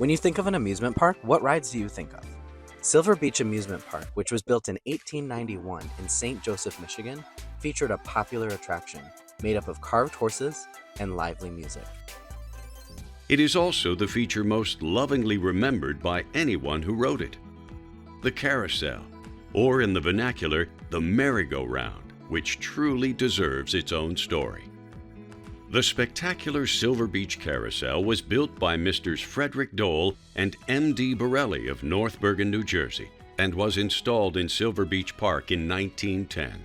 When you think of an amusement park, what rides do you think of? Silver Beach Amusement Park, which was built in 1891 in St. Joseph, Michigan, featured a popular attraction made up of carved horses and lively music. It is also the feature most lovingly remembered by anyone who rode it. The carousel, or in the vernacular, the merry-go-round, which truly deserves its own story. The spectacular Silver Beach Carousel was built by Messrs. Frederick Dole and M.D. Borelli of North Bergen, New Jersey, and was installed in Silver Beach Park in 1910.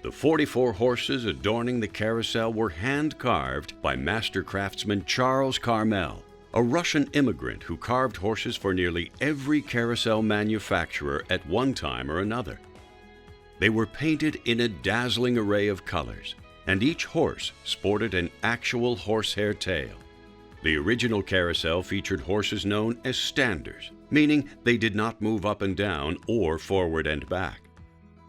The 44 horses adorning the carousel were hand-carved by master craftsman Charles Carmel, a Russian immigrant who carved horses for nearly every carousel manufacturer at one time or another. They were painted in a dazzling array of colors, and each horse sported an actual horsehair tail. The original carousel featured horses known as standers, meaning they did not move up and down or forward and back.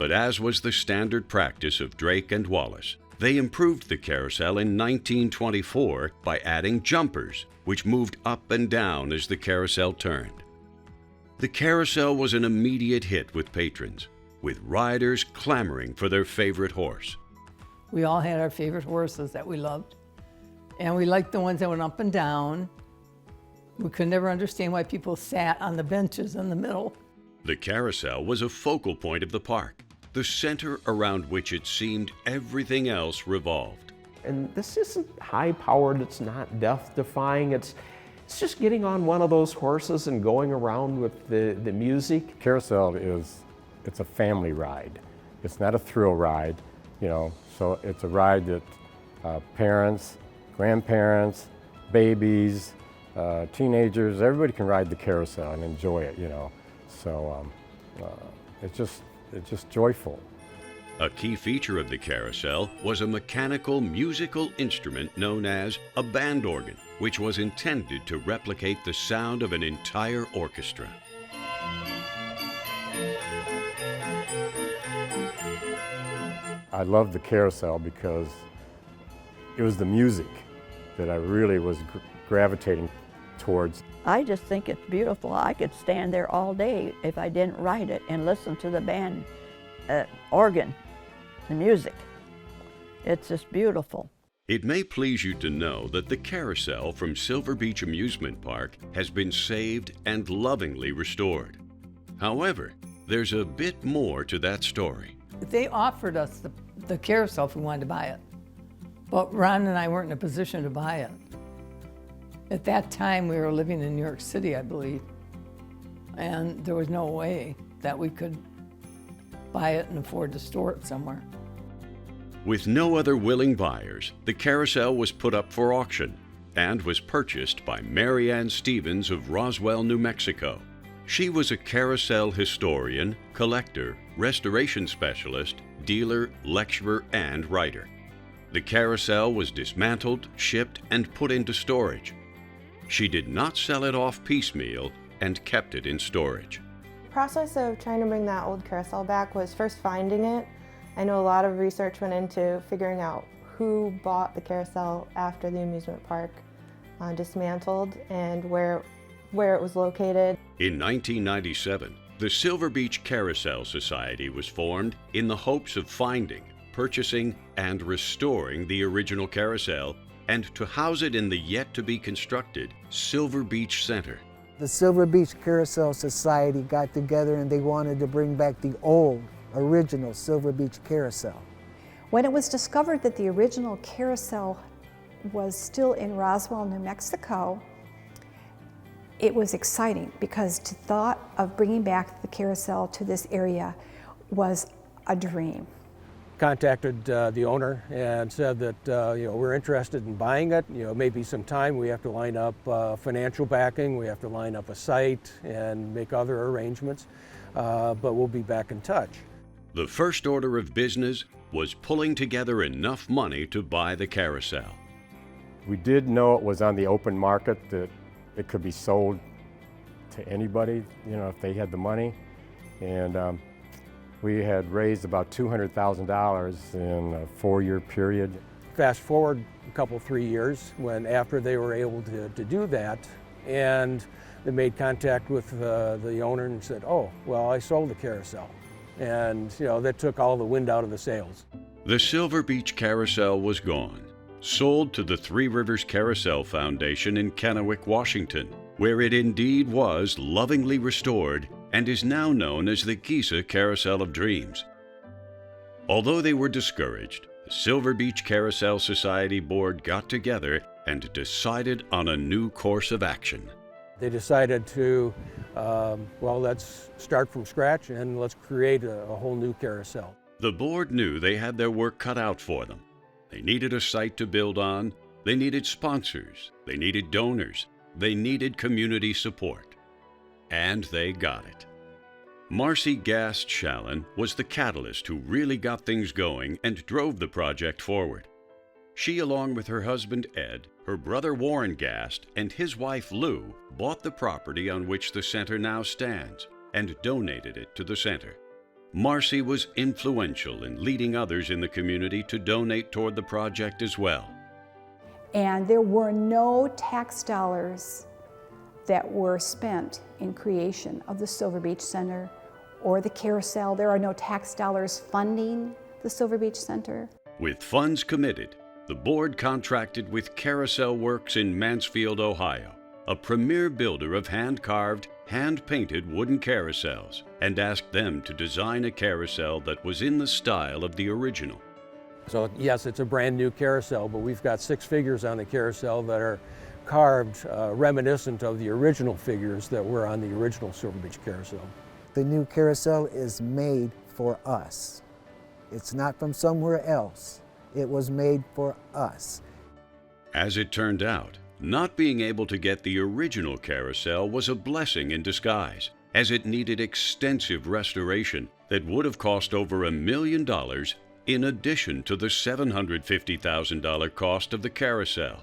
But as was the standard practice of Drake and Wallace, they improved the carousel in 1924 by adding jumpers, which moved up and down as the carousel turned. The carousel was an immediate hit with patrons, with riders clamoring for their favorite horse. We all had our favorite horses that we loved, and we liked the ones that went up and down. We could never understand why people sat on the benches in the middle. The carousel was a focal point of the park, the center around which it seemed everything else revolved. And this isn't high-powered, it's not death-defying, it's just getting on one of those horses and going around with the music. Carousel it's a family ride. It's not a thrill ride, so it's a ride that parents, grandparents, babies, teenagers, everybody can ride the carousel and enjoy it, So it's just joyful. A key feature of the carousel was a mechanical musical instrument known as a band organ, which was intended to replicate the sound of an entire orchestra. I loved the carousel because it was the music that I really was gravitating towards. I just think it's beautiful. I could stand there all day if I didn't ride it and listen to the band organ, the music. It's just beautiful. It may please you to know that the carousel from Silver Beach Amusement Park has been saved and lovingly restored. However, there's a bit more to that story. They offered us the carousel if we wanted to buy it, but Ron and I weren't in a position to buy it. At that time, we were living in New York City, I believe, and there was no way that we could buy it and afford to store it somewhere. With no other willing buyers, the carousel was put up for auction and was purchased by Mary Ann Stevens of Roswell, New Mexico. She was a carousel historian, collector, restoration specialist, dealer, lecturer, and writer. The carousel was dismantled, shipped, and put into storage. She did not sell it off piecemeal and kept it in storage. The process of trying to bring that old carousel back was first finding it. I know a lot of research went into figuring out who bought the carousel after the amusement park dismantled and where it was located. In 1997, the Silver Beach Carousel Society was formed in the hopes of finding, purchasing, and restoring the original carousel and to house it in the yet-to-be-constructed Silver Beach Center. The Silver Beach Carousel Society got together and they wanted to bring back the old, original Silver Beach Carousel. When it was discovered that the original carousel was still in Roswell, New Mexico, it was exciting because the thought of bringing back the carousel to this area was a dream. Contacted the owner and said that we're interested in buying it. Maybe some time. We have to line up financial backing. We have to line up a site and make other arrangements. But we'll be back in touch. The first order of business was pulling together enough money to buy the carousel. We did know it was on the open market, that it could be sold to anybody, if they had the money. And we had raised about $200,000 in a 4-year period. Fast forward a couple, 3 years, when after they were able to do that, And they made contact with the owner and said, oh, well, I sold the carousel. And that took all the wind out of the sails. The Silver Beach Carousel was gone, sold to the Three Rivers Carousel Foundation in Kennewick, Washington, where it indeed was lovingly restored and is now known as the Giza Carousel of Dreams. Although they were discouraged, the Silver Beach Carousel Society Board got together and decided on a new course of action. They decided to, let's start from scratch and let's create a whole new carousel. The board knew they had their work cut out for them. They needed a site to build on, they needed sponsors, they needed donors, they needed community support. And they got it. Marcy Gast Shallon was the catalyst who really got things going and drove the project forward. She, along with her husband Ed, her brother Warren Gast, and his wife Lou, bought the property on which the center now stands and donated it to the center. Marcy was influential in leading others in the community to donate toward the project as well. And there were no tax dollars that were spent in creation of the Silver Beach Center or the carousel. There are no tax dollars funding the Silver Beach Center. With funds committed, the board contracted with Carousel Works in Mansfield, Ohio, a premier builder of hand-carved, hand-painted wooden carousels, and asked them to design a carousel that was in the style of the original. So yes, it's a brand new carousel, but we've got 6 figures on the carousel that are carved reminiscent of the original figures that were on the original Silver Beach carousel. The new carousel is made for us. It's not from somewhere else. It was made for us. As it turned out, not being able to get the original carousel was a blessing in disguise, as it needed extensive restoration that would have cost over $1 million in addition to the $750,000 cost of the carousel.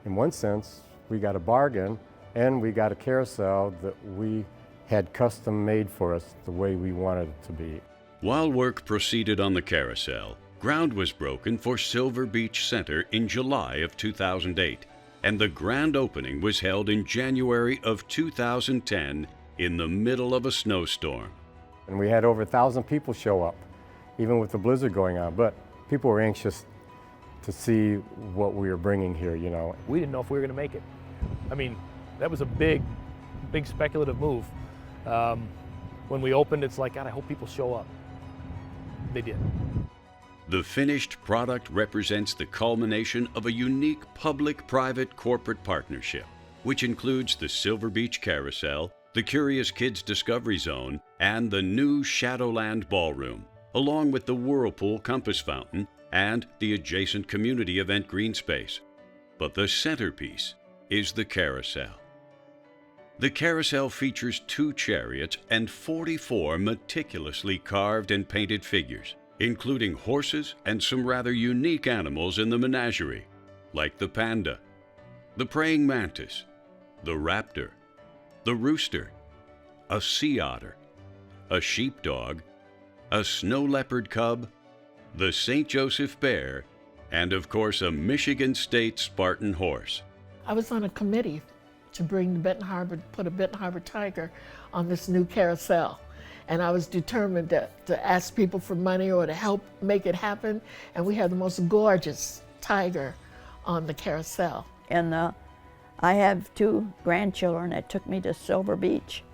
In one sense, we got a bargain, and we got a carousel that we had custom made for us the way we wanted it to be. While work proceeded on the carousel, ground was broken for Silver Beach Center in July of 2008, and the grand opening was held in January of 2010 in the middle of a snowstorm. And we had over 1,000 people show up, even with the blizzard going on, but people were anxious to see what we were bringing here, We didn't know if we were going to make it. I mean, that was a big speculative move. When we opened, it's like, God, I hope people show up. They did. The finished product represents the culmination of a unique public-private corporate partnership, which includes the Silver Beach Carousel, the Curious Kids Discovery Zone, and the new Shadowland Ballroom, along with the Whirlpool Compass Fountain and the adjacent community event green space. But the centerpiece is the carousel. The carousel features 2 chariots and 44 meticulously carved and painted figures, including horses and some rather unique animals in the menagerie, like the panda, the praying mantis, the raptor, the rooster, a sea otter, a sheepdog, a snow leopard cub, the St. Joseph bear, and of course a Michigan State Spartan horse. I was on a committee to bring put a Benton Harbor tiger on this new carousel. And I was determined to ask people for money or to help make it happen. And we have the most gorgeous tiger on the carousel. And I have 2 grandchildren that took me to Silver Beach.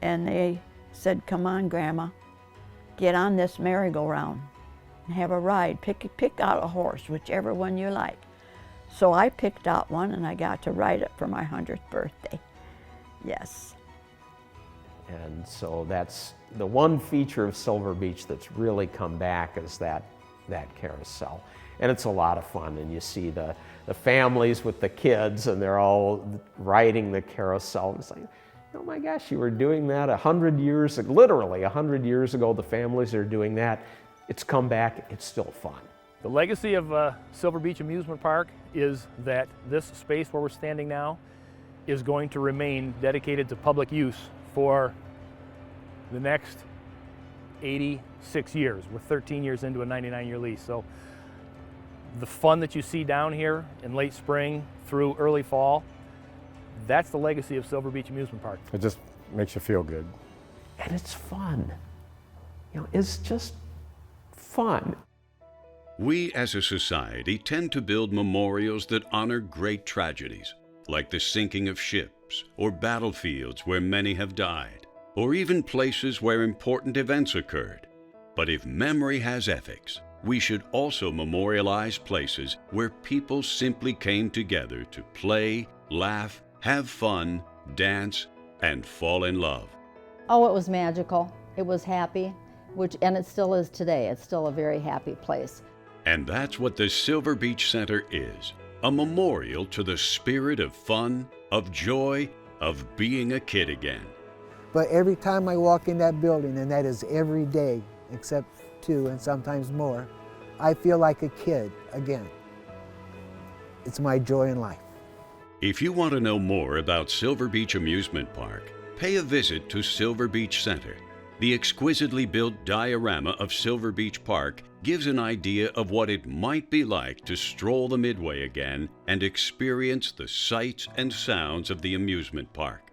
And they said, come on, Grandma, get on this merry-go-round and have a ride. Pick out a horse, whichever one you like. So I picked out one and I got to ride it for my 100th birthday. Yes. And so that's the one feature of Silver Beach that's really come back is that carousel. And it's a lot of fun, and you see the families with the kids and they're all riding the carousel. And it's like, oh my gosh, you were doing that 100 years, literally 100 years ago, the families are doing that. It's come back, it's still fun. The legacy of Silver Beach Amusement Park is that this space where we're standing now is going to remain dedicated to public use for the next 86 years. We're 13 years into a 99-year lease. So the fun that you see down here in late spring through early fall, That's the legacy of Silver Beach Amusement Park. It just makes you feel good. And it's fun. You know, it's just fun. We as a society tend to build memorials that honor great tragedies, like the sinking of ships or battlefields where many have died, or even places where important events occurred. But if memory has ethics, we should also memorialize places where people simply came together to play, laugh, have fun, dance, and fall in love. Oh, it was magical. It was happy, and it still is today. It's still a very happy place. And that's what the Silver Beach Center is, a memorial to the spirit of fun, of joy, of being a kid again. But every time I walk in that building, and that is every day, except 2 and sometimes more, I feel like a kid again. It's my joy in life. If you want to know more about Silver Beach Amusement Park, pay a visit to Silver Beach Center. The exquisitely built diorama of Silver Beach Park gives an idea of what it might be like to stroll the Midway again and experience the sights and sounds of the amusement park.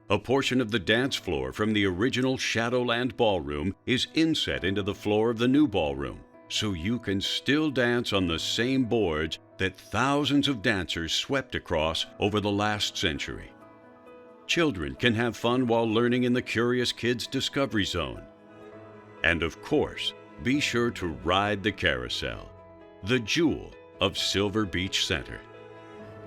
A portion of the dance floor from the original Shadowland Ballroom is inset into the floor of the new ballroom, so you can still dance on the same boards that thousands of dancers swept across over the last century. Children can have fun while learning in the Curious Kids Discovery Zone. And of course, be sure to ride the carousel, the jewel of Silver Beach Center.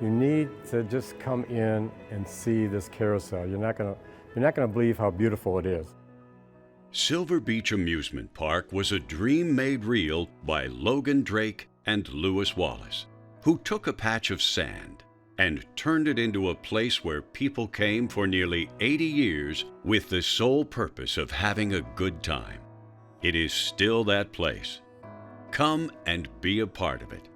You need to just come in and see this carousel. You're not gonna believe how beautiful it is. Silver Beach Amusement Park was a dream made real by Logan Drake and Lewis Wallace, who took a patch of sand and turned it into a place where people came for nearly 80 years with the sole purpose of having a good time. It is still that place. Come and be a part of it.